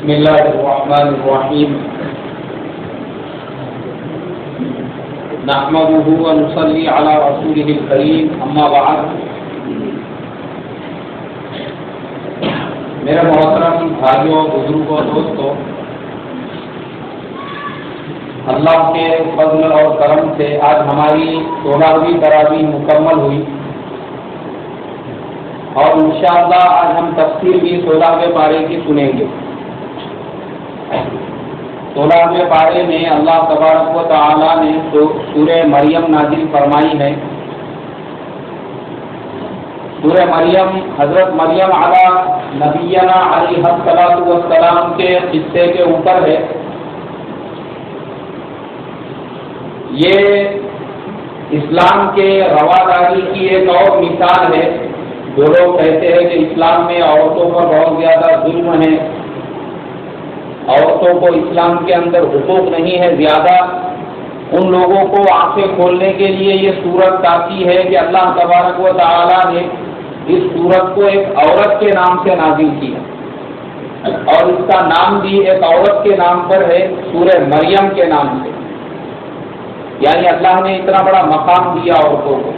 بسم اللہ الرحمن الرحیم نحمده ونصلی علی رسولہ الکریم اما بعد۔ میرے محترم بھائیوں، بزرگوں، دوستوں، اللہ کے فضل اور کرم سے آج ہماری 16ویں تراویح مکمل ہوئی اور انشاءاللہ آج ہم تفسیر بھی 16ویں پارے کی سنیں گے۔ 16ویں پارے میں اللہ تبارک و تعالی نے سورہ مریم نازل فرمائی ہے۔ سورہ مریم حضرت مریم علی نبینا علیہ الصلوۃ والسلام کے قصے کے اوپر ہے۔ یہ اسلام کے رواداری کی ایک اور مثال ہے۔ جو لوگ کہتے ہیں کہ اسلام میں عورتوں پر بہت زیادہ ظلم ہے، عورتوں کو اسلام کے اندر حقوق نہیں ہے زیادہ، ان لوگوں کو آنکھیں کھولنے کے لیے یہ سورت کافی ہے کہ اللہ تبارک و تعالی نے اس سورت کو ایک عورت کے نام سے نازل کیا اور اس کا نام بھی ایک عورت کے نام پر ہے، سورہ مریم کے نام سے۔ یعنی اللہ نے اتنا بڑا مقام دیا عورتوں کو۔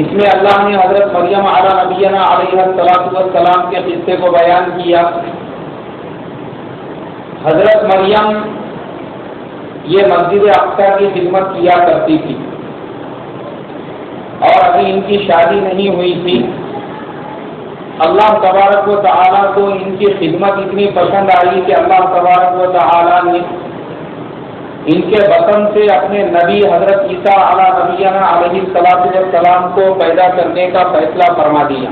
اس میں اللہ نے حضرت مریم علی نبینا علیہ الصلوۃ والسلام کے قصے کو بیان کیا۔ حضرت مریم یہ مسجد اقصی کی خدمت کیا کرتی تھی اور ابھی ان کی شادی نہیں ہوئی تھی۔ اللہ تبارک و تعالیٰ کو ان کی خدمت اتنی پسند آئی کہ اللہ تبارک و تعالیٰ نے ان کے وطن سے اپنے نبی حضرت عیسیٰ علی نبینا علیہ الصلوۃ والسلام کو پیدا کرنے کا فیصلہ فرما دیا۔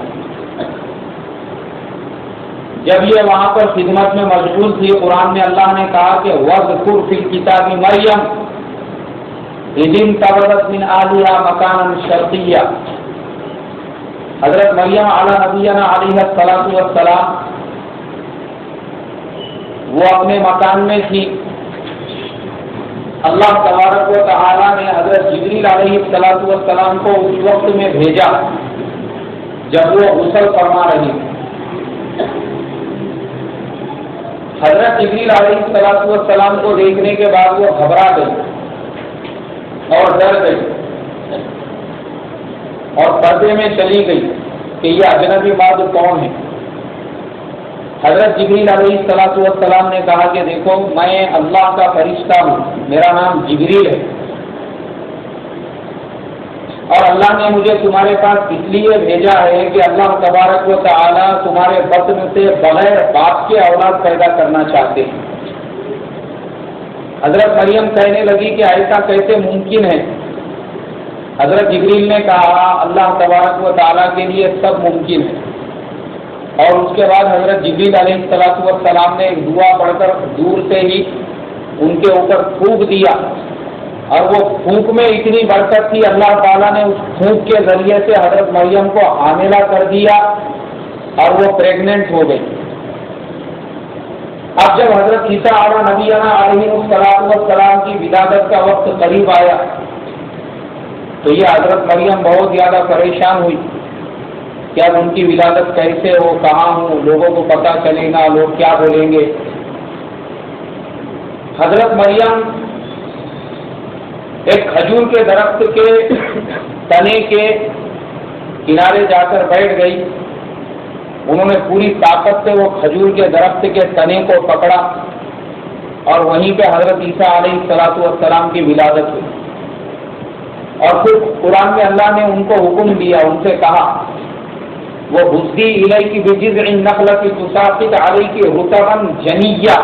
جب یہ وہاں پر خدمت میں مشغول تھی، قرآن میں اللہ نے کہا کہ وَاذْكُرْ فِي الْكِتَابِ مَرْيَمَ إِذِ انتبذت من أهلها مكانا شرقيا۔ حضرت مریم علی نبینا علیہ الصلوۃ والسلام وہ اپنے مکان میں تھی۔ اللہ تبارک و تعالی نے حضرت جبریل علیہ الصلوۃ والسلام کو اس وقت میں بھیجا جب وہ غسل فرما رہی تھی۔ حضرت جبریل علیہ الصلوۃ والسلام کو دیکھنے کے بعد وہ گھبرا گئی اور ڈر گئی اور پردے میں چلی گئی کہ یہ اجنبی مرد کون ہے۔ حضرت جبریل علیہ الصلوۃ والسلام نے کہا کہ دیکھو، میں اللہ کا فرشتہ ہوں، میرا نام جبریل ہے اور اللہ نے مجھے تمہارے پاس اس لیے بھیجا ہے کہ اللہ تبارک و تعالیٰ تمہارے بطن سے بغیر باپ کے اولاد پیدا کرنا چاہتے ہیں۔ حضرت مریم کہنے لگی کہ ایسا کیسے ممکن ہے؟ حضرت جبریل نے کہا اللہ تبارک و تعالیٰ کے لیے سب ممکن ہے۔ اور اس کے بعد حضرت جبریل علیہ الصلوۃ والسلام نے ایک دعا پڑھ کر دور سے ہی ان کے اوپر پھونک دیا اور وہ پھونک میں اتنی برکت تھی، اللہ تعالیٰ نے اس پھونک کے ذریعے سے حضرت مریم کو حاملہ کر دیا اور وہ پریگننٹ ہو گئی۔ اب جب حضرت عیسیٰ علیہ نبینا علیہ الصلوۃ والسلام کی ولادت کا وقت قریب آیا تو یہ حضرت مریم بہت زیادہ پریشان ہوئی کہ اب ان کی ولادت کیسے ہو، کہاں ہوں، لوگوں کو پتہ چلے گا، لوگ کیا بولیں گے۔ حضرت مریم ایک کھجور کے درخت کے تنے کے کنارے جا کر بیٹھ گئی۔ انہوں نے پوری طاقت سے وہ کھجور کے درخت کے تنے کو پکڑا اور وہیں پہ حضرت عیسیٰ علیہ الصلوۃ والسلام کی ولادت ہوئی۔ اور پھر قرآن میں اللہ نے ان کو حکم دیا، ان سے کہا وَهُزِّي إِلَيْكِ بِجِذْعِ النَّخْلَةِ تُسَاقِطْ عَلَيْكِ رُطَبًا جَنِيًّا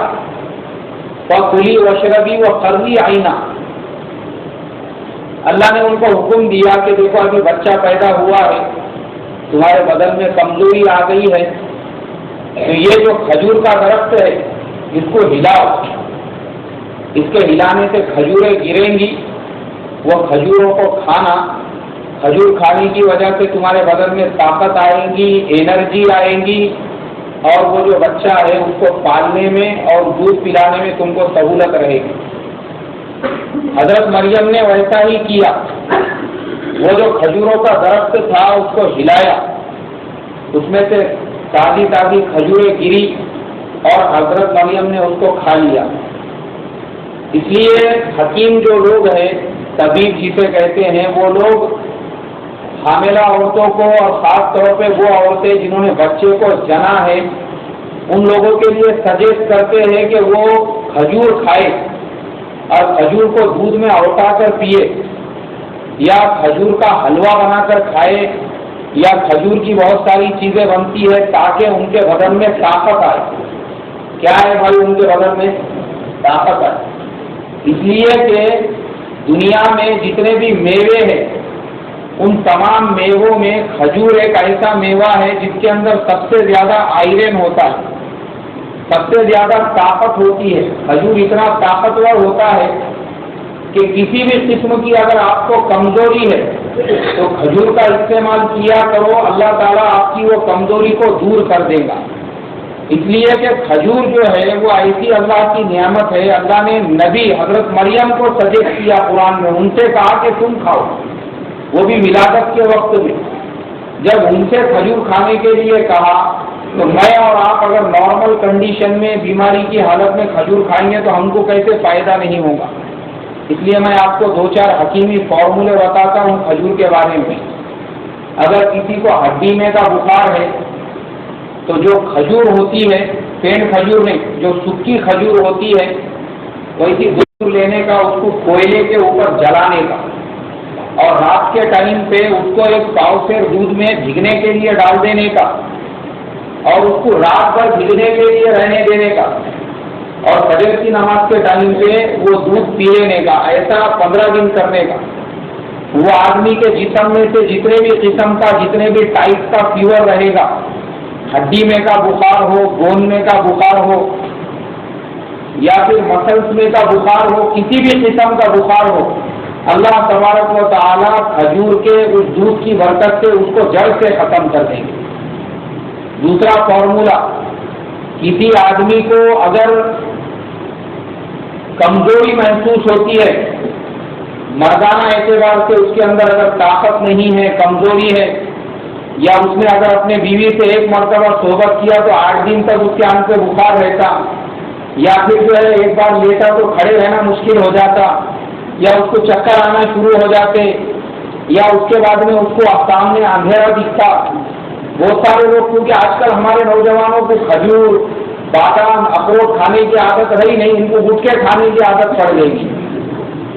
فَكُلِي وَاشْرَبِي وَقَرِّي عَيْنًا۔ اللہ نے ان کو حکم دیا کہ دیکھو، ابھی بچہ پیدا ہوا ہے، تمہارے بدن میں کمزوری آ گئی ہے، تو یہ جو کھجور کا درخت ہے اس کو ہلاؤ، اس کے ہلانے سے کھجوریں گریں گی، وہ کھجوروں کو کھانا، کھجور کھانے کی وجہ سے تمہارے بدن میں طاقت آئے گی، انرجی آئے گی اور وہ جو بچہ ہے اس کو پالنے میں اور دودھ پلانے میں تم کو سہولت رہے گی۔ حضرت مریم نے ویسا ہی کیا، وہ جو کھجوروں کا درخت تھا اس کو ہلایا، اس میں سے تازی تازی کھجوریں گری اور حضرت مریم نے اس کو کھا لیا۔ اس لیے حکیم جو لوگ ہیں، طبیب جسے کہتے ہیں، وہ لوگ حاملہ عورتوں کو اور خاص طور پہ وہ عورتیں جنہوں نے بچے کو جنا ہے، ان لوگوں کے لیے سجیسٹ کرتے ہیں کہ وہ کھجور کھائے اور کھجور کو دودھ میں اوٹا کر پیے، یا کھجور کا حلوہ بنا کر کھائے، یا کھجور کی بہت ساری چیزیں بنتی ہے تاکہ ان کے بدن میں طاقت آئے۔ کیا ہے بھائی ان کے بدن میں؟ طاقت آئے۔ اس لیے کہ دنیا میں جتنے بھی میوے ہیں ان تمام میووں میں کھجور ایک ایسا میوہ ہے جس کے اندر سب سے زیادہ آئرن ہوتا ہے، سب سے زیادہ طاقت ہوتی ہے۔ کھجور اتنا طاقتور ہوتا ہے کہ کسی بھی قسم کی اگر آپ کو کمزوری ہے تو کھجور کا استعمال کیا کرو، اللہ تعالیٰ آپ کی وہ کمزوری کو دور کر دے گا۔ اس لیے کہ کھجور جو ہے وہ ایسی اللہ کی نعمت ہے۔ اللہ نے نبی حضرت مریم کو سجیسٹ کیا قرآن میں، ان سے کہا کہ تم کھاؤ، وہ بھی ولادت کے وقت میں۔ جب ان سے کھجور کھانے کے لیے کہا تو میں اور آپ اگر نارمل کنڈیشن میں بیماری کی حالت میں کھجور کھائیں گے تو ہم کو کیسے فائدہ نہیں ہوگا۔ اس لیے میں آپ کو 2-4 حکیمی فارمولے بتاتا ہوں کھجور کے بارے میں۔ اگر کسی کو ہڈی میں کا بخار ہے تو جو کھجور ہوتی ہے، پین کھجور نہیں، جو سکی کھجور ہوتی ہے، ویسی کھجور لینے کا، اس کو کوئلے کے اوپر جلانے کا، اور رات کے ٹائم پہ اس کو ایک پاؤ سیر دودھ میں بھگنے کے لیے ڈال دینے کا، اور اس کو رات بھر بھگنے کے لیے رہنے دینے کا، اور فجر کی نماز کے ٹائم پہ وہ دودھ پی لینے کا۔ ایسا 15 دن کرنے کا۔ وہ آدمی کے جسم میں سے جتنے بھی قسم کا، جتنے بھی ٹائپ کا فیور رہے گا، ہڈی میں کا بخار ہو، گون میں کا بخار ہو، یا پھر مسلس میں کا بخار ہو، کسی بھی قسم کا بخار ہو، اللہ تبارک و تعالیٰ کھجور کے اس دودھ کی برکت سے اس کو جڑ سے ختم کر دیں گے۔ دوسرا فارمولا، کسی آدمی کو اگر کمزوری محسوس ہوتی ہے، مردانہ اعتبار سے اس کے اندر اگر طاقت نہیں ہے، کمزوری ہے، یا اس نے اگر اپنے بیوی سے ایک مرتبہ صحبت کیا تو 8 دن تک اس کے آنکھ پہ بخار رہتا، یا پھر جو ہے ایک بار لیٹا تو کھڑے رہنا مشکل ہو جاتا، یا اس کو چکر آنا شروع ہو جاتے، یا اس کے بعد میں اس کو سامنے اندھیرا دکھتا۔ بہت سارے لوگ، کیونکہ آج کل ہمارے نوجوانوں کو کھجور، بادام، اخروٹ کھانے کی عادت رہی نہیں، ان کو گٹکے کھانے کی عادت پڑ گئی گی۔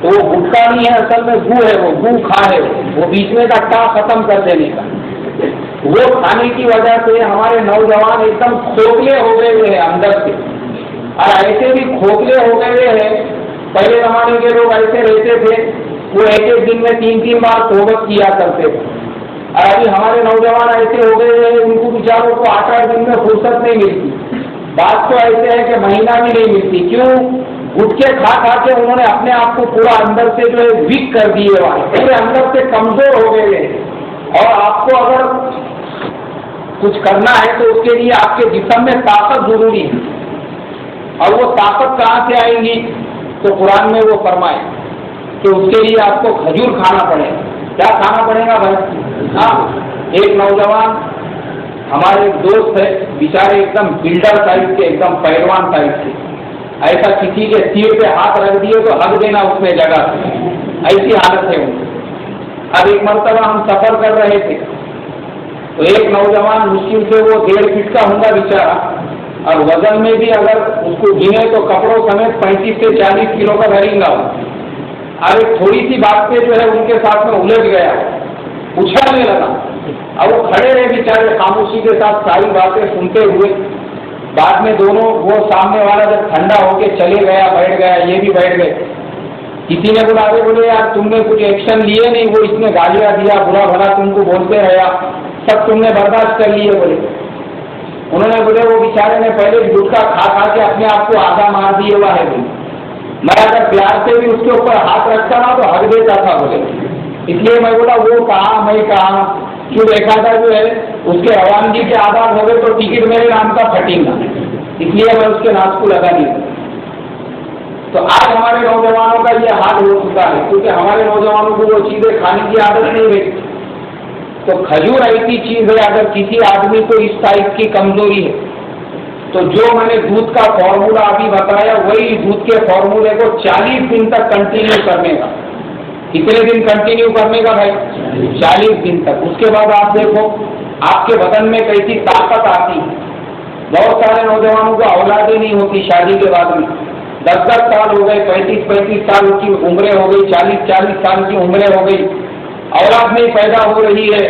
تو وہ گٹکا نہیں ہے، اصل میں گو ہے، وہ گو کھا ہے، وہ بیچ میں کا ٹا ختم کر دینے کا۔ وہ کھانے کی وجہ سے ہمارے نوجوان ایک دم کھوکھلے ہو گئے ہوئے ہیں اندر سے، اور ایسے بھی کھوکھلے ہو گئے ہوئے ہیں۔ پہلے زمانے کے لوگ ایسے رہتے تھے، وہ ایک دن میں 3 بار صحبت کیا کرتے تھے، اور ابھی ہمارے نوجوان ایسے ہو گئے ہیں، ان کو بیچاروں کو 8 دن میں فرصت نہیں ملتی۔ بات تو ایسے ہے کہ مہینہ بھی نہیں ملتی۔ کیوں؟ گٹکے کھا کے انہوں نے اپنے آپ کو پورا اندر سے جو ہے ویک کر دیے، پورے اندر سے کمزور ہو گئے ہیں۔ اور آپ کو اگر کچھ کرنا ہے تو اس کے لیے آپ کے جسم میں طاقت ضروری ہے، اور وہ طاقت کہاں سے آئے گی؟ تو قرآن میں وہ فرمائے کہ اس کے لیے آپ کو کھجور کھانا پڑے گا۔ کیا کھانا پڑے گا بھائی؟ ہاں، ایک نوجوان ہمارے ایک دوست ہے، بیچارے ایک دم بلڈر ٹائپ کے، ایک دم پہلوان ٹائپ کے، ایسا کسی کے سیر پہ ہاتھ رکھ دیے تو ہک دینا اس میں جگہ، ایسی حالت ہے ان کی۔ اب ایک مرتبہ ہم سفر کر رہے تھے تو ایک نوجوان مشکل سے وہ 1.5 فٹ کا ہوں گا بیچارہ، اور وزن میں بھی اگر اس کو گنے تو کپڑوں سمیت 35 سے 40 کلو کا دھریں گا۔ اب ایک تھوڑی سی بات پہ جو ہے ان کے ساتھ میں الجھ گیا، اچھلنے لگا، اور وہ کھڑے رہے بیچارے خاموشی کے ساتھ ساری باتیں سنتے ہوئے۔ بعد میں دونوں، وہ سامنے والا جب ٹھنڈا ہو کے چلے گیا، بیٹھ گیا، یہ بھی بیٹھ گئے۔ کسی نے بولا، ارے بولے یار تم نے کچھ ایکشن لیے نہیں، وہ اس نے گالیاں دیا، برا بھلا تم کو بولتے رہا، سب تم نے برداشت کر لیے بولے۔ انہوں نے بولے وہ بیچارے نے پہلے گٹکا کھا کے اپنے آپ کو آدھا مار دیا ہوا ہے بولے، میں اگر پیار سے بھی اس کے اوپر ہاتھ رکھتا نا تو ہک دیتا تھا بولے۔ اس لیے میں بولا وہ کہا، میں کہا، کیوں دیکھا تھا جو ہے اس کے روانگی کے آزاد ہو گئے تو ٹکٹ میرے نام کا پھٹیں گا، اس لیے میں اس کے ناز کو لگا نہیں۔ تو آج ہمارے نوجوانوں کا یہ حال ہو چکا ہے، کیونکہ ہمارے نوجوانوں کو وہ چیزیں کھانے کی عادت نہیں رہی۔ تو کھجور ایسی چیز ہے، اگر کسی آدمی کو اس ٹائپ کی کمزوری ہے تو جو میں نے دودھ کا فارمولا ابھی بتایا وہی دودھ کے فارمولے کو 40 دن تک کنٹینیو کرنے کا. کتنے دن کنٹینیو کرنے کا بھائی؟ 40 دن تک. اس کے بعد آپ دیکھو آپ کے بدن میں کیسی طاقت آتی ہے. بہت سارے نوجوانوں کو اولادیں نہیں ہوتی شادی کے بعد میں. 10 سال ہو گئے, 35 سال کی عمریں ہو گئی, 40 سال کی عمریں ہو گئی, اولاد نہیں پیدا ہو رہی ہے.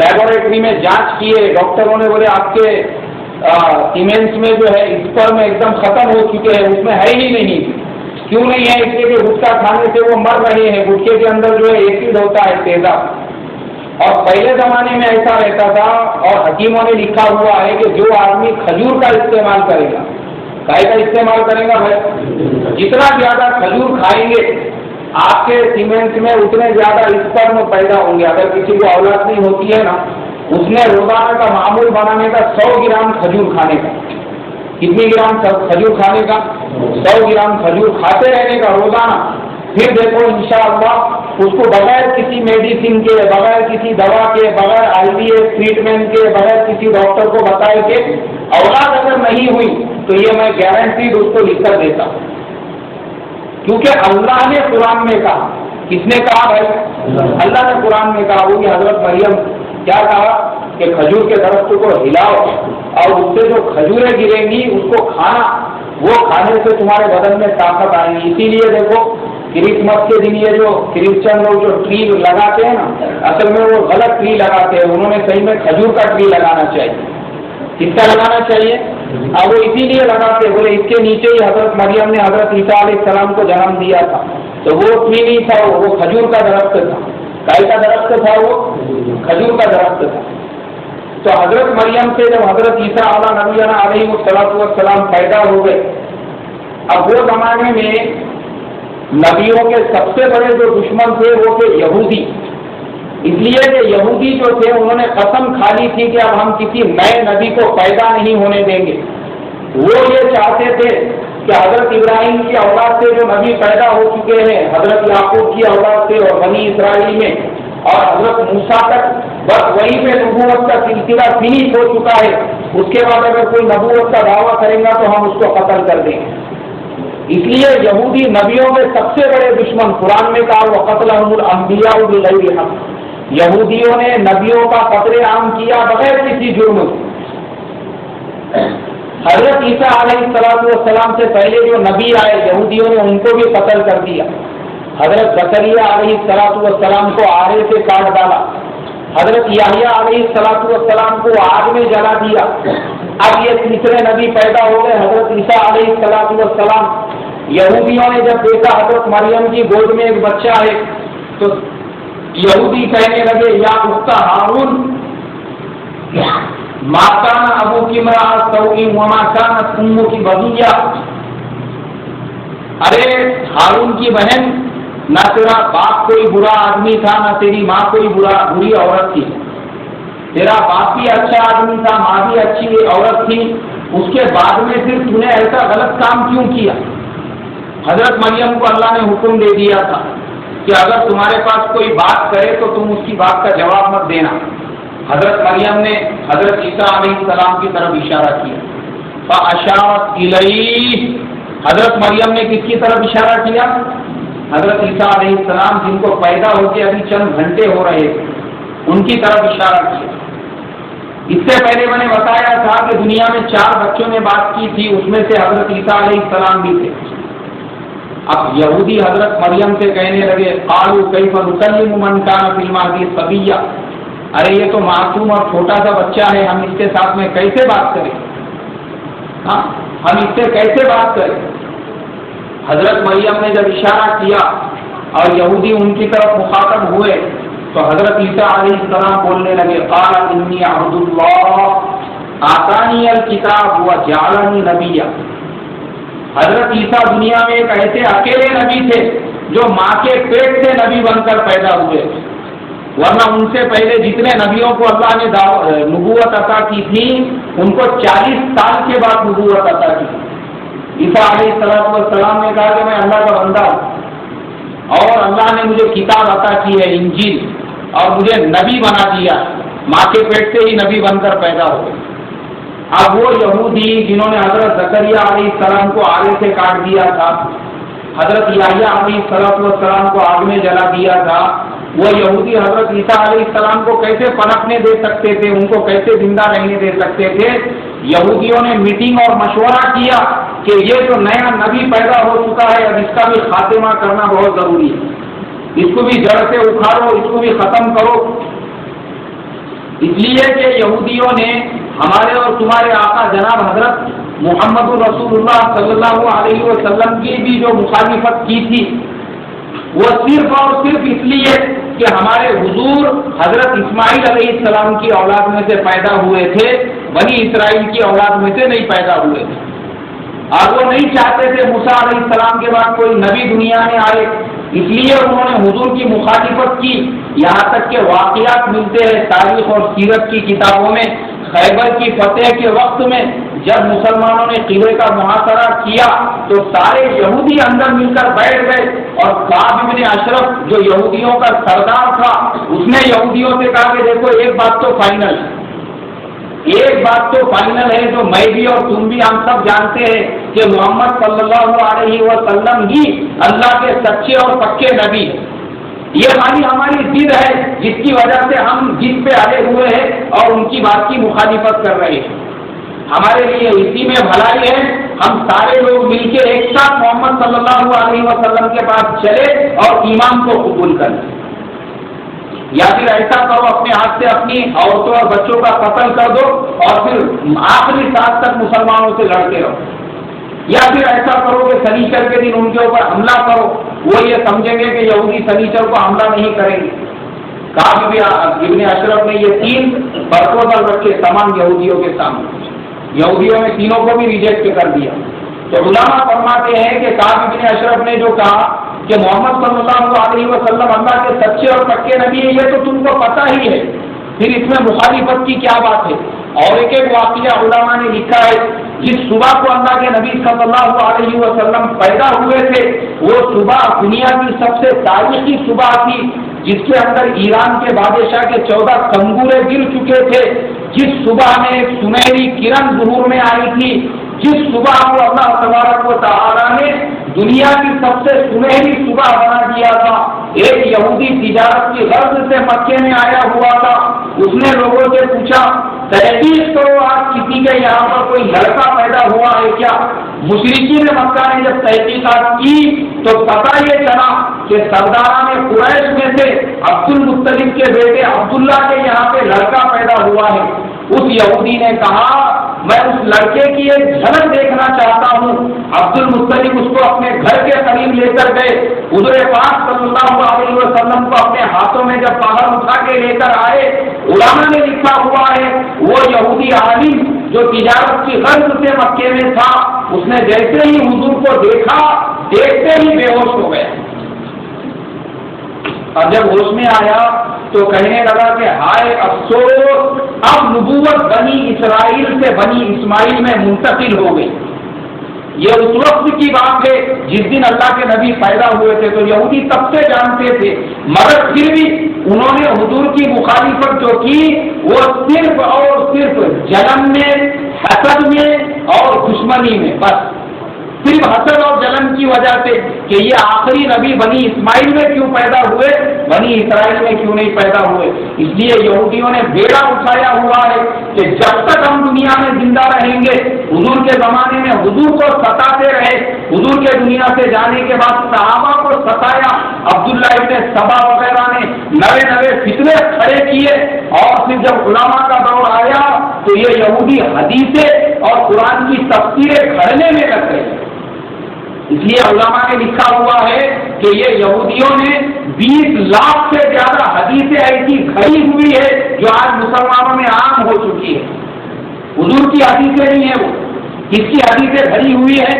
لیبوریٹری میں جانچ کیے, ڈاکٹروں نے بولے آپ کے سیمنس میں جو ہے اسپرم میں ایک دم ختم ہو چکے ہیں, اس میں ہے ہی نہیں. کیوں نہیں ہے؟ اس لیے کہ گٹکا کھانے سے وہ مر رہے ہیں. گٹکے کے اندر جو ہے ایسڈ ہوتا ہے تیزاب. اور پہلے زمانے میں ایسا رہتا تھا, اور حکیموں نے لکھا ہوا ہے کہ جو آدمی کھجور کا استعمال کرے گا, گائے کا استعمال کرے گا بھائی, جتنا زیادہ کھجور کھائیں گے آپ کے سیمنٹ میں اتنے زیادہ اسپرم پیدا ہوں گے. اگر کسی کو اولاد نہیں ہوتی ہے نا, اس نے روزانہ کا معمول بنانے کا 100 گرام کھجور کھانے کا. کتنی گرام کھجور کھانے کا؟ 100 گرام کھجور کھاتے رہنے کا روزانہ. پھر دیکھو انشاءاللہ اس کو بغیر کسی میڈیسن کے, بغیر کسی دوا کے, بغیر IVF ٹریٹمنٹ کے, بغیر کسی ڈاکٹر کو بتائے کہ اولاد اگر نہیں ہوئی تو یہ میں گارنٹیڈ اس کو لکھ کر دیتا ہوں. کیونکہ اللہ نے قرآن میں کہا. کس نے کہا بھائی؟ اللہ نے قرآن میں کہا. وہی حضرت مریم کیا کہا کہ کھجور کے درخت کو ہلاؤ اور اس سے جو کھجوریں گریں گی اس کو کھانا, وہ کھانے سے تمہارے بدن میں طاقت آئے گی. اسی لیے دیکھو کرسمس کے دن یہ جو کرسچن لوگ جو ٹری لگاتے ہیں نا, اصل میں وہ غلط ٹری لگاتے ہیں. انہوں نے صحیح میں کھجور کا ٹری لگانا چاہیے. کس کا لگانا چاہیے؟ اب وہ اسی لیے لگاتے بولے اس کے نیچے ہی حضرت مریم نے حضرت عیسیٰ علیہ السلام کو جنم دیا تھا. تو وہ ٹری نہیں تھا, وہ کھجور کا درخت تھا. گائے کا درخت تھا, وہ کھجور کا درخت تھا. تو حضرت مریم سے جب حضرت عیسیٰ علیہ السلام پیدا ہو گئے, اب وہ زمانے میں نبیوں کے سب سے بڑے جو دشمن تھے وہ تھے یہودی. اس لیے کہ یہودی جو تھے انہوں نے قسم کھا لی تھی کہ اب ہم کسی نئے نبی کو پیدا نہیں ہونے دیں گے. وہ یہ چاہتے تھے کہ حضرت ابراہیم کی اولاد سے جو نبی پیدا ہو چکے ہیں, حضرت یعقوب کی اولاد سے اور بنی اسرائیل میں, اور حضرت موسیٰ تک, بس وہیں پہ نبوت کا سلسلہ فنش ہو چکا ہے. اس کے بعد اگر کوئی نبوت کا دعویٰ کرے گا تو ہم اس کو قتل کر دیں گے. اس لیے یہودی نبیوں کے سب سے بڑے دشمن. قرآن میں کہا وَقَتْلَهُمُ الْأَنْبِيَاءُ بِغَيْرِ حَقٍّ, یہودیوں نے نبیوں کا قتل عام کیا بغیر کسی جرم. حضرت عیسیٰ علیہ السلام سے پہلے جو نبی آئے یہودیوں نے ان کو بھی قتل کر دیا. حضرت زکریا علیہ السلام کو آرے سے کاٹ ڈالا. حضرت یحییٰ علیہ السلام کو آگ میں جلا دیا. اب یہ تیسرے نبی پیدا ہو گئے حضرت عیسیٰ علیہ السلام. یہودیوں نے جب دیکھا حضرت مریم کی گود میں ایک بچہ ہے تو یہودی کہنے لگے یا اخت ہارون ما کان ابوکی امرأ سوء وما کانت امکی بغیہ. ارے ہارون کی بہن, نہ تیرا باپ کوئی برا آدمی تھا, نہ تیری ماں کوئی بری عورت تھی. تیرا باپ بھی اچھا آدمی تھا, ماں بھی اچھی عورت تھی. اس کے بعد میں پھر تو نے ایسا غلط کام کیوں کیا؟ حضرت مریم کو اللہ نے حکم دے دیا تھا کہ اگر تمہارے پاس کوئی بات کرے تو تم اس کی بات کا جواب مت دینا. حضرت مریم نے حضرت عیسیٰ علیہ السلام کی طرف اشارہ کیا. فأشارت الیہ, حضرت مریم نے کس کی طرف اشارہ کیا؟ حضرت عیسیٰ علیہ السلام جن کو پیدا ہو کے ابھی چند گھنٹے ہو رہے تھے ان کی طرف اشارہ کیا. اس سے پہلے میں نے بتایا تھا کہ دنیا میں 4 بچوں نے بات کی تھی, اس میں سے حضرت عیسیٰ علیہ السلام بھی تھے. اب یہودی حضرت مریم سے کہنے لگے قالوا کیف نکلم من کان فی المہد صبیا, ارے یہ تو معصوم اور چھوٹا سا بچہ ہے, ہم اس کے ساتھ میں کیسے بات کریں؟ ہم اس سے کیسے بات کریں؟ حضرت مریم نے جب اشارہ کیا اور یہودی ان کی طرف مخاطب ہوئے تو حضرت عیسیٰ علیہ السلام بولنے لگے قال انی عبد اللہ آتانی الکتاب وجعلنی نبیا. حضرت عیسیٰ دنیا میں ایک ایسے اکیلے نبی تھے جو ماں کے پیٹ سے نبی بن کر پیدا ہوئے, ورنہ ان سے پہلے جتنے نبیوں کو اللہ نے نبوت عطا کی تھی ان کو 40 سال کے بعد نبوت عطا کی. عیسیٰ علیہ السلام نے کہا کہ میں اللہ کا بندہ ہوں اور اللہ نے مجھے کتاب عطا کی ہے انجیل, اور مجھے نبی بنا دیا. ماں کے پیٹ سے ہی نبی بن کر پیدا ہو گئے. اب وہ یہودی جنہوں نے حضرت زکریا علیہ السلام کو آرے سے کاٹ دیا تھا، حضرت یحییٰ علیہ السلام کو آگ میں جلا دیا تھا، وہ یہودی حضرت عیسیٰ علیہ السلام کو کیسے پنپنے دے سکتے تھے، ان کو کیسے زندہ رہنے دے سکتے تھے؟ یہودیوں نے میٹنگ اور مشورہ کیا کہ یہ جو نیا نبی پیدا ہو چکا ہے اب اس کا بھی خاتمہ کرنا بہت ضروری ہے، اس کو بھی جڑ سے اکھاڑو، اس کو بھی ختم کرو۔ اس لیے کہ یہودیوں نے ہمارے اور تمہارے آقا جناب حضرت محمد رسول اللہ صلی اللہ علیہ وسلم کی بھی جو مخالفت کی تھی، وہ صرف اور صرف اس لیے کہ ہمارے حضور حضرت اسماعیل علیہ السلام کی اولاد میں سے پیدا ہوئے تھے، بنی اسرائیل کی اولاد میں سے نہیں پیدا ہوئے تھے، اور وہ نہیں چاہتے تھے موسیٰ علیہ السلام کے بعد کوئی نبی دنیا میں آئے، اس لیے انہوں نے حضور کی مخالفت کی۔ یہاں تک کہ واقعات ملتے ہیں تاریخ اور سیرت کی کتابوں میں، خیبر کی فتح کے وقت میں جب مسلمانوں نے قلعے کا محاصرہ کیا تو سارے یہودی اندر مل کر بیٹھ گئے، اور کعب بن اشرف جو یہودیوں کا سردار تھا اس نے یہودیوں سے کہا کہ دیکھو ایک بات تو فائنل ہے، ایک بات تو فائنل ہے جو میں بھی اور تم بھی ہم سب جانتے ہیں کہ محمد صلی اللہ علیہ وسلم ہی اللہ کے سچے اور پکے نبی ہیں، یہ ہماری ضد ہے جس کی وجہ سے ہم جس پہ اڑے ہوئے ہیں اور ان کی بات کی مخالفت کر رہے ہیں، ہمارے لیے اسی میں بھلائی ہے ہم سارے لوگ مل کے ایک ساتھ محمد صلی اللہ علیہ وسلم کے پاس چلے اور ایمان کو قبول کر لیں، یا پھر ایسا کرو اپنے ہاتھ سے اپنی عورتوں اور بچوں کا قتل کر دو اور پھر آخری سانس تک مسلمانوں سے لڑتے رہو، یا پھر ایسا کرو کہ سنیچر کے دن ان کے اوپر حملہ کرو، وہ یہ سمجھیں گے کہ یہودی سنیچر کو حملہ نہیں کریں گے۔ کعب بن اشرف نے یہ تین پرپوزل رکھے تمام یہودیوں کے سامنے، یہودیوں نے تینوں کو بھی ریجیکٹ کر دیا۔ تو علماء فرماتے ہیں کہ کعب بن اشرف نے جو کہا کہ محمد صلی اللہ علیہ وسلم اللہ کے سچے اور پکے نبی ہیں، یہ تو تم کو پتہ ہی ہے، پھر اس میں مخالفت کی کیا بات ہے؟ اور ایک ایک واقعہ علماء نے لکھا ہے، جس صبح کو اللہ کے نبی صلی اللہ علیہ وسلم پیدا ہوئے تھے وہ صبح دنیا کی سب سے تاریخی صبح تھی، جس کے اندر ایران کے بادشاہ کے 14 کنگورے گر چکے تھے، جس صبح میں ایک سنہری کرن ظہور میں آئی تھی، جس صبح کو اللہ تبارک و تعالیٰ نے دنیا کی سب سے سنہری صبح بنا دیا تھا۔ ایک یہودی تجارت کی غرض سے مکے میں آیا ہوا تھا، اس نے لوگوں سے پوچھا تحقیق کرو آج کسی کے یہاں پر کوئی لڑکا پیدا ہوا ہے کیا؟ مشرکین مکہ نے جب تحقیقات کی تو پتہ یہ چلا کہ سرداران قریش میں سے عبد المطلب کے بیٹے عبداللہ کے یہاں پہ لڑکا پیدا ہوا ہے۔ اس یہودی نے کہا میں اس لڑکے کی ایک جھلک دیکھنا چاہتا ہوں۔ عبد المطلب اس کو اپنے گھر کے قریب لے کر گئے، حضور پاک صلی اللہ علیہ وسلم کو اپنے ہاتھوں میں جب باہر اٹھا کے لے کر آئے، علماء نے لکھا ہوا ہے وہ یہودی عالم جو تجارت کی غرض سے مکے میں تھا، اس نے جیسے ہی حضور کو دیکھا دیکھتے ہی بے ہوش ہو گیا، اور جب ہوش میں آیا تو کہنے لگا کہ ہائے افسوس، اب نبوت بنی اسرائیل سے بنی اسماعیل میں منتقل ہو گئی۔ یہ اس وقت کی بات ہے جس دن اللہ کے نبی پیدا ہوئے تھے، تو یہودی تب سے جانتے تھے، مگر پھر بھی انہوں نے حضور کی مخالفت جو کی وہ صرف اور صرف جلن میں، حسد میں اور دشمنی میں، بس صرف حسد اور جلن کی وجہ سے کہ یہ آخری نبی بنی اسماعیل میں کیوں پیدا ہوئے، بنی اسرائیل میں کیوں نہیں پیدا ہوئے۔ اس لیے یہودیوں نے بیڑا اٹھایا ہوا ہے کہ جب تک ہم دنیا میں زندہ رہیں گے، حضور کے زمانے میں حضور کو ستاتے رہے، حضور کے دنیا سے جانے کے بعد صحابہ کو ستایا، عبداللہ ابن سبا وغیرہ نے نئے فتنے کھڑے کیے، اور پھر جب علماء کا دور آیا تو یہ یہودی حدیثیں اور قرآن کی تفسیریں گھڑنے میں لگ گئے۔ اس لیے علماء نے لکھا ہوا ہے کہ یہ یہودیوں نے 20 لاکھ سے زیادہ حدیثیں ایسی کھڑی ہوئی ہے جو آج مسلمانوں میں عام ہو چکی ہے۔ حضور کی حدیثیں نہیں ہیں، وہ کس کی حدیثیں کھڑی ہوئی ہے؟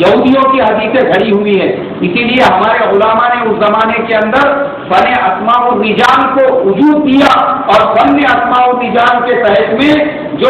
یہودیوں کی حدیثیں کھڑی ہوئی ہے۔ اسی لیے ہمارے علماء نے اس زمانے کے اندر فن اسماء الرجال کو وجود دیا، اور فن اسماء الرجال کے تحت میں جو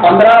15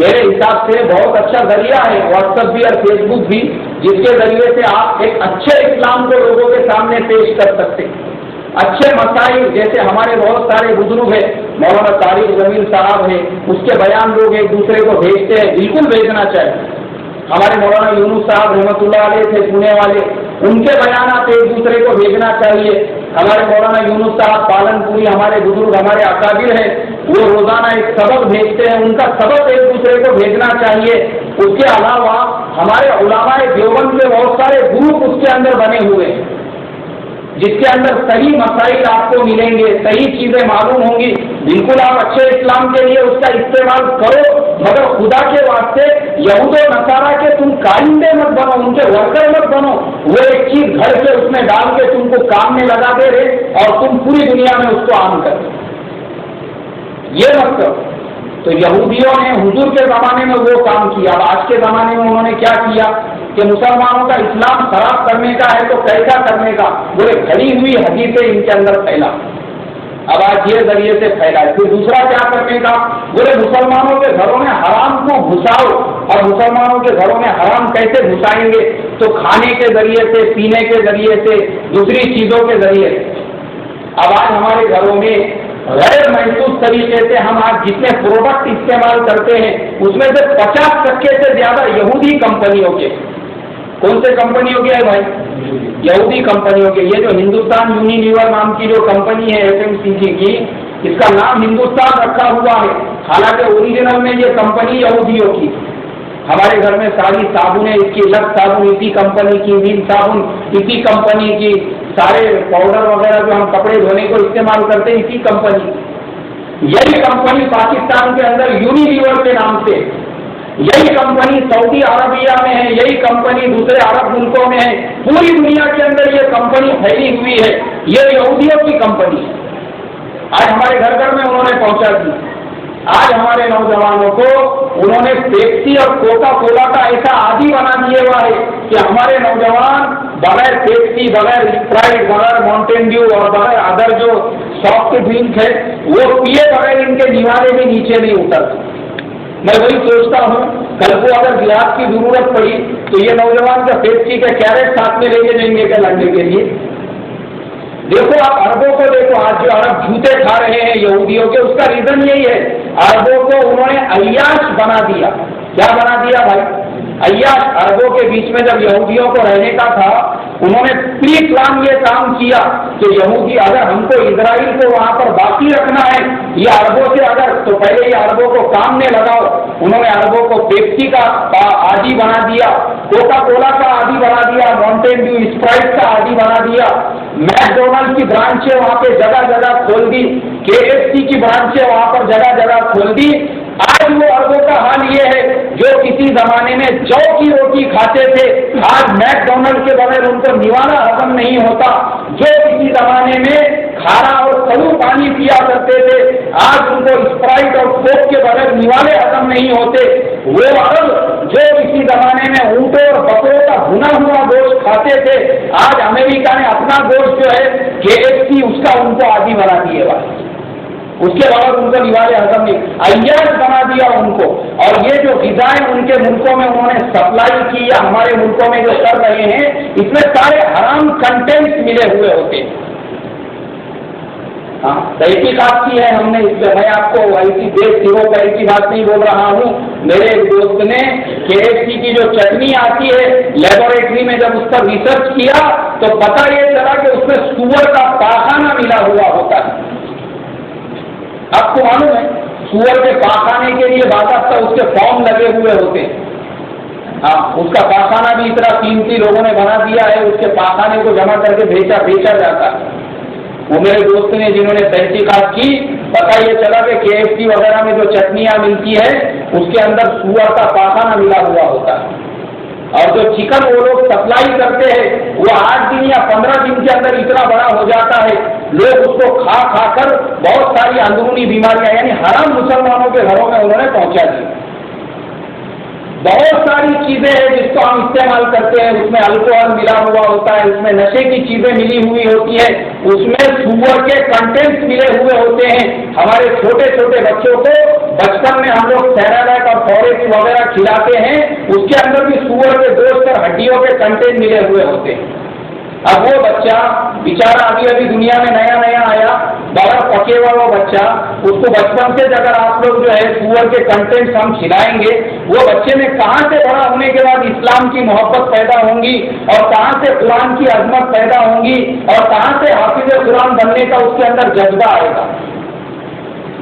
میرے حساب سے بہت اچھا ذریعہ ہے واٹس ایپ بھی اور فیس بک بھی، جس کے ذریعے سے آپ ایک اچھے اسلام کو لوگوں کے سامنے پیش کر سکتے ہیں۔ اچھے مسائل جیسے ہمارے بہت سارے بزرگ ہیں، مولانا طارق جمیل صاحب ہیں، اس کے بیان لوگ ایک دوسرے کو بھیجتے ہیں، بالکل بھیجنا چاہیے۔ ہمارے مولانا یونس صاحب رحمۃ اللہ علیہ تھے پونے والے، ان کے بیانات ایک دوسرے کو بھیجنا چاہیے۔ ہمارے مولانا یونس صاحب پالن پوری ہمارے بزرگ ہمارے اکابر ہیں، وہ روزانہ ایک سبق بھیجتے ہیں، ان کا سبق ایک دوسرے کو بھیجنا چاہیے۔ اس کے علاوہ ہمارے علماء دیوبند کے بہت سارے گروپ اس کے اندر بنے ہوئے ہیں، جس کے اندر صحیح مسائل آپ کو ملیں گے، صحیح چیزیں معلوم ہوں گی۔ بالکل آپ اچھے اسلام کے لیے اس کا استعمال کرو، مگر خدا کے واسطے یہود و نصارہ کے تم کائندے مت بنو، ان کے ورکر مت بنو۔ وہ ایک چیز گھر سے اس میں ڈال کے تم کو کام میں لگا دے رہے اور تم پوری دنیا میں اس کو عام کر دو، یہ مت کرو۔ تو یہودیوں نے حضور کے زمانے میں وہ کام کیا، اب آج کے زمانے میں انہوں نے کیا کیا کہ مسلمانوں کا اسلام خراب کرنے کا ہے تو کیسا کرنے کا، بولے کھڑی ہوئی حدیثیں ان کے اندر پھیلا، اب آج یہ ذریعے سے پھیلا ہے۔ پھر دوسرا کیا کرنے کا، بولے مسلمانوں کے گھروں میں حرام کو گھساؤ، اور مسلمانوں کے گھروں میں حرام کیسے گھسائیں گے، تو کھانے کے ذریعے سے، پینے کے ذریعے سے، دوسری چیزوں کے ذریعے سے۔ اب آج ہمارے گھروں میں غیر محسوس طریقے سے ہم آج جتنے پروڈکٹ استعمال کرتے ہیں اس میں سے 50% سے زیادہ یہودی کمپنیوں کے۔ کون سے کمپنیوں کے ہے بھائی؟ یہودی کمپنیوں کے۔ یہ جو ہندوستان یونیلیور نام کی جو کمپنی ہے FMCG کی، اس کا نام ہندوستان رکھا ہوا ہے، حالانکہ اوریجنل میں یہ کمپنی یہودیوں کی۔ ہمارے گھر میں ساری صابنیں اس کی، لکس صابن اسی کمپنی کی، ویم صابن اسی کمپنی کی، سارے پاؤڈر وغیرہ جو ہم کپڑے دھونے کو استعمال کرتے ہیں اسی کمپنی۔ یہی کمپنی پاکستان کے اندر یونیلیور کے نام سے، یہی کمپنی سعودی عربیہ میں ہے، یہی کمپنی دوسرے عرب ملکوں میں ہے، پوری دنیا کے اندر یہ کمپنی پھیلی ہوئی ہے، یہ یہودیوں کی کمپنی ہے۔ آج ہمارے گھر گھر میں انہوں نے پہنچا دی۔ آج ہمارے نوجوانوں کو انہوں نے پیپسی اور کوکا کولا کا ایسا عادی بنا دیا ہوا ہے کہ ہمارے نوجوان بغیر پیپسی، بغیر اسپرائٹ، بغیر ماؤنٹین ڈیو اور بغیر ادر جو سافٹ ڈرنک ہے وہ پیے بغیر ان کے دیوارے بھی نیچے نہیں اترتے۔ میں وہی سوچتا ہوں کل کو اگر جہاد کی ضرورت پڑی تو یہ نوجوان کا پیپسی کا کیرٹ ساتھ میں لے کے جائیں گے کیا لڑنے کے لیے؟ دیکھو آپ عربوں کو دیکھو، آج جو عرب جوتے کھا رہے ہیں یہودیوں کے، اس کا ریزن یہی ہے، عربوں کو انہوں نے عیاش بنا دیا۔ کیا بنا دیا بھائی؟ عیاش۔ عربوں کے بیچ میں جب یہودیوں کو رہنے کا تھا، انہوں نے پری پلان یہ کام کیا کہ یہودی اگر ہم کو اسرائیل کو وہاں پر باقی رکھنا ہے، یہ عربوں سے اگر، تو پہلے یہ عربوں کو کام میں لگاؤ۔ انہوں نے عربوں کو پیپسی کا عادی بنا دیا، کوکا کولا کا عادی بنا دیا، ماؤنٹین ڈیو، اسپرائٹ کا عادی بنا دیا، میک ڈونلڈ کی برانچیں وہاں پہ جگہ جگہ کھول دی، KFC کی برانچیں وہاں پر جگہ جگہ کھول دی۔ آج وہ عربوں کا حال یہ ہے جو کسی زمانے میں جو کی روٹی کھاتے تھے، آج میک ڈونلڈ کے بغیر ان کو نوالا ہضم نہیں ہوتا۔ جو کسی زمانے میں کھارا اور کلو پانی پیا کرتے تھے، آج ان کو اسپرائٹ اور کوک کے بغیر نوالے ہضم نہیں ہوتے۔ وہ عرب جو کسی زمانے میں اونٹوں اور بکروں کا بھنا ہوا گوشت کھاتے تھے، آج امریکہ نے اپنا گوشت جو ہے KFC اس کا ان کو عادی بنا دیے گا، اس کے بعد ان کو نوالے ہضم نہیں، عیاش بنا دیا ان کو۔ اور یہ جو غذائیں ان کے ملکوں میں انہوں نے سپلائی کی یا ہمارے ملکوں میں جو کر رہے ہیں، اس میں سارے حرام کنٹینٹس ملے ہوئے ہوتے ہیں۔ ہاں، تحقیقات کی ہے ہم نے، اس میں میں آپ کو ایسی بے سروں کا ایسی بات نہیں بول رہا ہوں۔ میرے ایک دوست نے KFC کی جو چٹنی آتی ہے، لیبوریٹری میں جب اس پر ریسرچ کیا تو پتہ یہ چلا کہ اس میں سور کا پاخانہ ملا ہوا ہوتا ہے۔ آپ کو معلوم ہے سور کے پاخانے کے لیے باقاعدہ اس کے فارم لگے ہوئے ہوتے ہیں۔ ہاں، اس کا پاخانہ بھی اتنا قیمتی لوگوں نے بنا دیا ہے، اس کے پاخانے کو جمع کر کے بیچا جاتا ہے۔ وہ میرے دوست نے جنہوں نے تحقیقات کی، پتہ یہ چلا کہ KFC وغیرہ میں جو چٹنیاں ملتی ہے اس کے اندر سور کا پاخانہ ملا ہوا ہوتا ہے۔ اور جو چکن وہ لوگ سپلائی کرتے ہیں وہ 8 دن یا 15 دن کے اندر اتنا بڑا ہو جاتا ہے، لوگ اس کو کھا کر بہت ساری اندرونی بیماریاں، یعنی حرام مسلمانوں کے گھروں میں انہوں نے پہنچا دی۔ بہت ساری چیزیں ہیں جس کو ہم استعمال کرتے ہیں، اس میں الکوہل ملا ہوا ہوتا ہے، اس میں نشے کی چیزیں ملی ہوئی ہوتی ہیں، اس میں سور کے کنٹینٹس ملے ہوئے ہوتے ہیں۔ ہمارے چھوٹے چھوٹے بچوں کو بچپن میں ہم لوگ سیریلائک اور فوریک وغیرہ کھلاتے ہیں، اس کے اندر بھی سور کے گوشت اور ہڈیوں کے کنٹینٹ ملے ہوئے ہوتے ہیں۔ اب وہ بچہ بیچارہ ابھی ابھی دنیا میں نیا نیا آیا، بغیر پکے ہوا وہ بچہ، اس کو بچپن سے اگر آپ لوگ جو ہے سور کے کنٹینٹ ہم کھلائیں گے، وہ بچے میں کہاں سے بڑا ہونے کے بعد اسلام کی محبت پیدا ہوں گی، اور کہاں سے قرآن کی عظمت پیدا ہوں گی، اور کہاں سے حافظ قرآن بننے کا اس کے اندر جذبہ آئے گا۔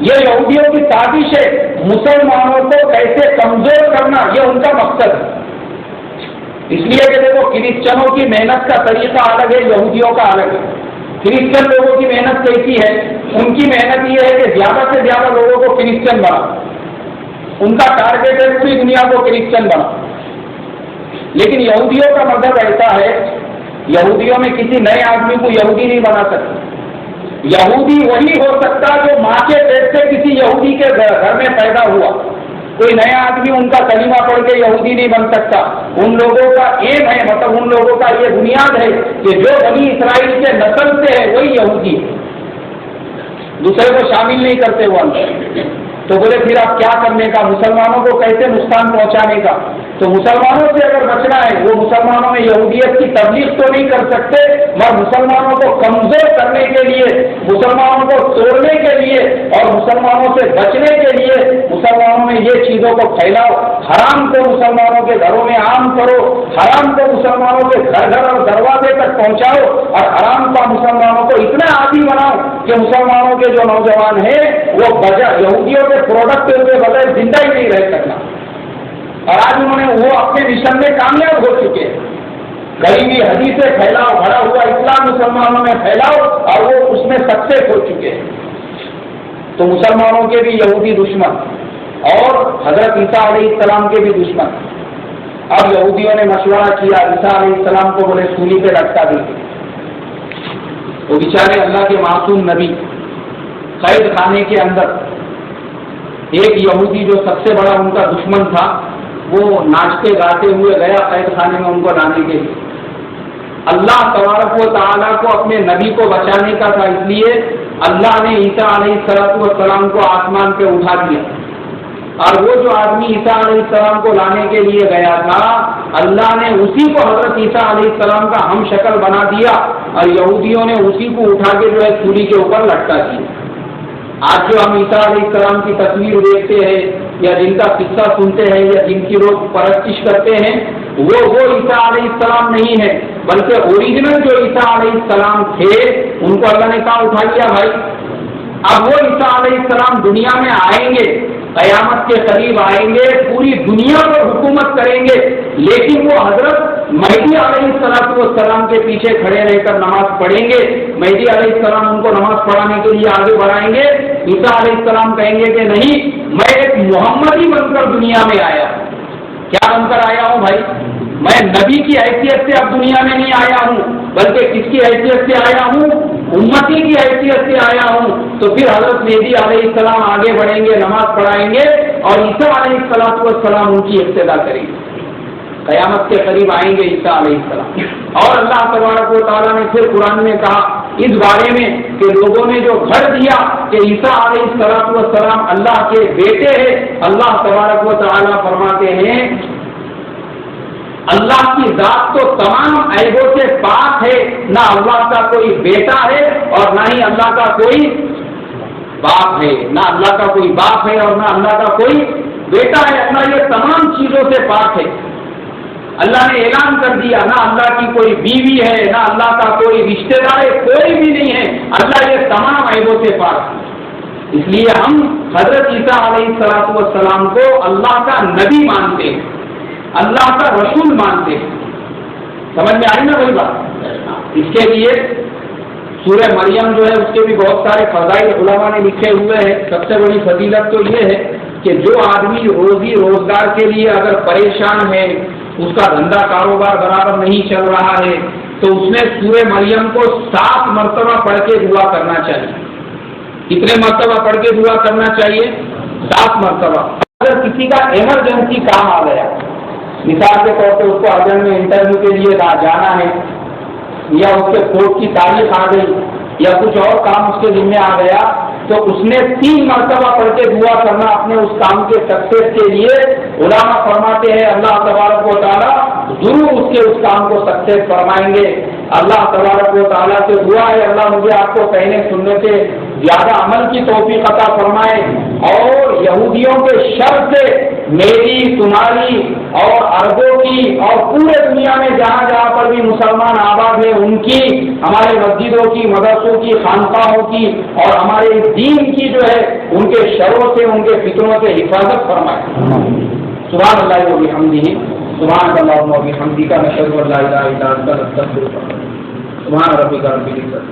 یہ یہودیوں کی سازش ہے، مسلمانوں کو کیسے کمزور کرنا، یہ ان کا مقصد ہے۔ اس لیے کہ دیکھو کرسچنوں کی محنت کا طریقہ الگ ہے، یہودیوں کا الگ ہے۔ کرسچن لوگوں کی محنت کیسی ہے؟ ان کی محنت یہ ہے کہ زیادہ سے زیادہ لوگوں کو کرسچن بنا، ان کا ٹارگیٹ ہے پوری دنیا کو کرسچن بنا۔ لیکن یہودیوں کا مذہب ایسا ہے، یہودیوں میں کسی نئے آدمی کو یہودی نہیں بنا سکتے۔ یہودی وہی ہو سکتا جو ماں کے پیٹ سے کسی یہودی کے گھر میں پیدا ہوا۔ کوئی نیا آدمی ان کا کلمہ پڑھ کے یہودی نہیں بن سکتا۔ ان لوگوں کا ایم ہے، مطلب ان لوگوں کا یہ بنیاد ہے کہ جو بنی اسرائیل کے نسل سے ہے وہی یہودی ہے، دوسرے کو شامل نہیں کرتے وہ اندر۔ تو بولے پھر آپ کیا کرنے کا، مسلمانوں کو کیسے نقصان پہنچانے کا؟ تو مسلمانوں سے اگر بچنا ہے، وہ مسلمانوں میں یہودیت کی تبلیغ تو نہیں کر سکتے، مگر مسلمانوں کو کمزور کرنے کے لیے، مسلمانوں کو توڑنے کے لیے اور مسلمانوں سے بچنے کے لیے مسلمانوں میں یہ چیزوں کو پھیلاؤ۔ حرام کو مسلمانوں کے گھروں میں عام کرو، حرام کو مسلمانوں کے گھر گھر اور دروازے تک پہنچاؤ، اور حرام کا مسلمانوں کو اتنا عادی بناؤ کہ مسلمانوں کے جو نوجوان ہیں وہ یہودیوں کے پروڈکٹ کے بغیر زندہ ہی نہیں رہ سکتا۔ اور آج انہوں نے وہ اپنے مشن میں کامیاب ہو چکے ہیں۔ غریبی حدیثیں پھیلاؤ، بڑا ہوا اسلام مسلمانوں میں پھیلاؤ، اور وہ اس میں سکسیس ہو چکے ہیں۔ تو مسلمانوں کے بھی یہودی دشمن اور حضرت عیسیٰ علیہ السلام کے بھی دشمن۔ اب یہودیوں نے مشورہ کیا، عیسیٰ علیہ السلام کو بولے سولی پہ لٹکا دیتے۔ وہ بیچارے اللہ کے معصوم نبی قید خانے کے اندر، ایک یہودی جو سب سے بڑا ان کا دشمن تھا، وہ ناچتے گاتے ہوئے گیا قید خانے میں ان کو لانے کے لیے۔ اللہ تبارک و تعالیٰ کو اپنے نبی کو بچانے کا تھا، اس لیے اللہ نے عیسیٰ علیہ السلام کو آسمان پہ اٹھا دیا، اور وہ جو آدمی عیسیٰ علیہ السلام کو لانے کے لیے گیا تھا، اللہ نے اسی کو حضرت عیسیٰ علیہ السلام کا ہم شکل بنا دیا، اور یہودیوں نے اسی کو اٹھا کے جو ہے سولی کے اوپر لٹکا دیا۔ آج جو ہم عیسیٰ علیہ السلام کی تصویر دیکھتے ہیں یا جن کا قصہ سنتے ہیں یا جن کی لوگ پرستش کرتے ہیں، وہ عیسیٰ علیہ السلام نہیں ہے، بلکہ اوریجنل جو عیسیٰ علیہ السلام تھے ان کو اللہ نے کہا اٹھا لیا بھائی۔ اب وہ عیسیٰ علیہ السلام دنیا میں آئیں گے، قیامت کے قریب آئیں گے، پوری دنیا پر حکومت کریں گے، لیکن وہ حضرت مہدی علیہ السلام کے پیچھے کھڑے رہ کر نماز پڑھیں گے۔ مہدی علیہ السلام ان کو نماز پڑھانے کے لیے آگے بڑھائیں گے۔ عیسیٰ علیہ السلام کہیں گے کہ نہیں، میں ایک محمدی بن کر دنیا میں آیا۔ کیا بن کر آیا ہوں بھائی؟ میں نبی کی حیثیت سے اب دنیا میں نہیں آیا ہوں، بلکہ کس کی حیثیت سے آیا ہوں؟ امتی کی حیثیت سے آیا ہوں۔ تو پھر حضرت مہدی علیہ السلام آگے بڑھیں گے، نماز پڑھائیں گے، اور عیسیٰ علیہ السلام ان کی ابتدا کریں گے۔ قیامت کے قریب آئیں گے عیسیٰ علیہ السلام۔ اور اللہ تبارک و تعالیٰ نے پھر قرآن میں کہا اس بارے میں کہ لوگوں نے جو گھر دیا کہ عیسیٰ علیہ السلام اللہ کے بیٹے ہیں، اللہ تبارک و تعالیٰ فرماتے ہیں اللہ کی ذات تو تمام عیبوں سے پاک ہے، نہ اللہ کا کوئی بیٹا ہے اور نہ ہی اللہ کا کوئی باپ ہے، نہ اللہ کا کوئی باپ ہے اور نہ اللہ کا کوئی بیٹا ہے۔ اللہ یہ تمام چیزوں سے پاک ہے۔ اللہ نے اعلان کر دیا نہ اللہ کی کوئی بیوی ہے، نہ اللہ کا کوئی رشتہ دار ہے، کوئی بھی نہیں ہے، اللہ یہ تمام عیبوں سے پاک ہے۔ اس لیے ہم حضرت عیسیٰ علیہ السلام کو اللہ کا نبی مانتے ہیں، اللہ کا رسول مانتے ہیں۔ سمجھ میں آئی نا کوئی بات؟ اس کے لیے سورہ مریم جو ہے اس کے بھی بہت سارے فضائل علماء نے لکھے ہوئے ہیں۔ سب سے بڑی فضیلت تو یہ ہے کہ جو آدمی روزی روزگار کے لیے اگر پریشان ہے، اس کا دھندا کاروبار برابر نہیں چل رہا ہے، تو اس نے سورہ مریم کو 7 مرتبہ پڑھ کے دعا کرنا چاہیے۔ کتنے مرتبہ پڑھ کے دعا کرنا چاہیے؟ 7 مرتبہ۔ اگر کسی کا ایمرجنسی کام آ گیا، مثال کے طور پہ اس کو ارجنٹ میں انٹرویو کے لیے جانا ہے، یا اس کے کورٹ کی تاریخ آ گئی، یا کچھ اور کام اس کے ذمہ آ گیا، تو تو اس نے 3 مرتبہ پڑھ کے دعا کرنا اپنے اس کام کے سکسیس کے لیے. علماء فرماتے ہیں اللہ تبارک و تعالیٰ ضرور اس کے اس کام کو سکسیس فرمائیں گے. اللہ تبارک و تعالیٰ سے دعا ہے اللہ مجھے آپ کو کہنے سننے سے زیادہ عمل کی توفیق عطا فرمائے اور یہودیوں کے شر سے میری تمہاری اور عربوں کی اور پورے دنیا میں جہاں جہاں پر بھی مسلمان آباد ہیں ان کی, ہمارے مسجدوں کی, مدرسوں کی, خانقاہوں کی اور ہمارے دین کی جو ہے ان کے شروں سے ان کے فتنوں سے حفاظت فرمائے. سبحان اللہ و بحمدہ سبحان اللہ و بحمدہ نشہد ان لا الہ الا انت نستغفرک. سبحان ربک رب العزت.